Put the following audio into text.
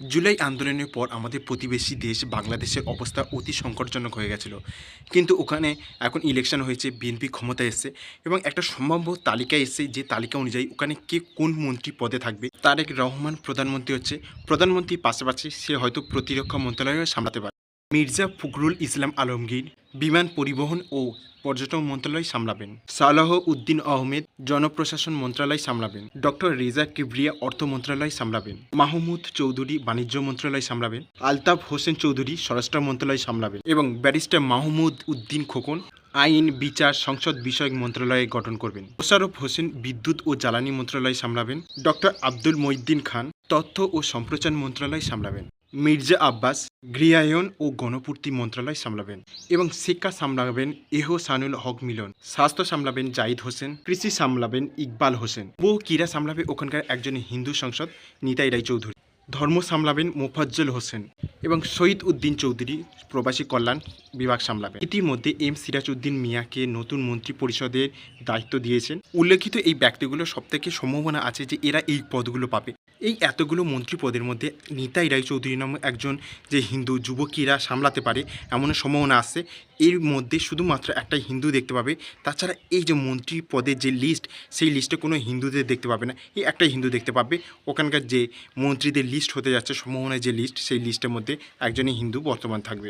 জুলাই আন্দোলনের পর আমাদের প্রতিবেশী দেশ বাংলাদেশের অবস্থা অতি সংকটজনক হয়ে গেছিল। কিন্তু ওখানে এখন ইলেকশন হয়েছে, বিএনপি ক্ষমতায় এসেছে এবং একটা সম্ভাব্য তালিকা এসেছে, যে তালিকা অনুযায়ী ওখানে কে কোন মন্ত্রী পদে থাকবে। তারেক রহমান প্রধানমন্ত্রী হচ্ছে, প্রধানমন্ত্রীর পাশাপাশি সে হয়তো প্রতিরক্ষা মন্ত্রণালয় সামলাতে পারে। মির্জা ফখরুল ইসলাম আলমগীর বিমান পরিবহন ও পর্যটন মন্ত্রণালয় সামলাবেন। সালাহ উদ্দিন আহমেদ জনপ্রশাসন মন্ত্রণালয় সামলাবেন। ডক্টর রেজা কিবরিয়া অর্থ মন্ত্রণালয় সামলাবেন। মাহমুদ চৌধুরী বাণিজ্য মন্ত্রণালয় সামলাবেন। আলতাফ হোসেন চৌধুরী স্বরাষ্ট্র মন্ত্রণালয় সামলাবেন এবং ব্যারিস্টার মাহমুদ উদ্দিন খোকন আইন বিচার সংসদ বিষয়ক মন্ত্রণালয় গঠন করবেন। মোশাররফ হোসেন বিদ্যুৎ ও জ্বালানি মন্ত্রণালয় সামলাবেন। ডক্টর আব্দুল মঈদ্দিন খান তথ্য ও সম্প্রচার মন্ত্রণালয় সামলাবেন। মির্জা আব্বাস গৃহায়ন ও গণপূর্তি মন্ত্রণালয় সামলাবেন এবং শিক্ষা সামলাবেন এহসানুল হক মিলন। স্বাস্থ্য সামলাবেন জাহিদ হোসেন। কৃষি সামলাবেন ইকবাল হোসেন। ও ক্রীড়া সামলাবে ওখানকার একজন হিন্দু সংসদ নিতাই রায় চৌধুরী। ধর্ম সামলাবেন মোফাজ্জল হোসেন এবং শহীদ উদ্দিন চৌধুরী প্রবাসী কল্যাণ বিভাগ সামলাবেন। ইতিমধ্যে এম সিরাজ উদ্দিন মিয়াকে নতুন মন্ত্রী পরিষদের দায়িত্ব দিয়েছেন। উল্লেখিত এই ব্যক্তিগুলো সবথেকে সম্ভাবনা আছে যে এরা এই পদগুলো পাবে। এই এতগুলো মন্ত্রী পদের মধ্যে নিতাই রায় চৌধুরী নামক একজন যে হিন্দু যুবকীরা সামলাতে পারে এমন সম্ভাবনা আছে। এর মধ্যে শুধুমাত্র একটা হিন্দু দেখতে পাবে, তাছাড়া এই যে মন্ত্রী পদের যে লিস্ট, সেই লিস্টে কোনো হিন্দুদের দেখতে পাবে না। এই একটাই হিন্দু দেখতে পাবে। ওখানকার যে মন্ত্রীদের লিস্ট হতে যাচ্ছে সম্ভাবনায় যে লিস্ট, সেই লিস্টের মধ্যে একজনই হিন্দু বর্তমান থাকবে।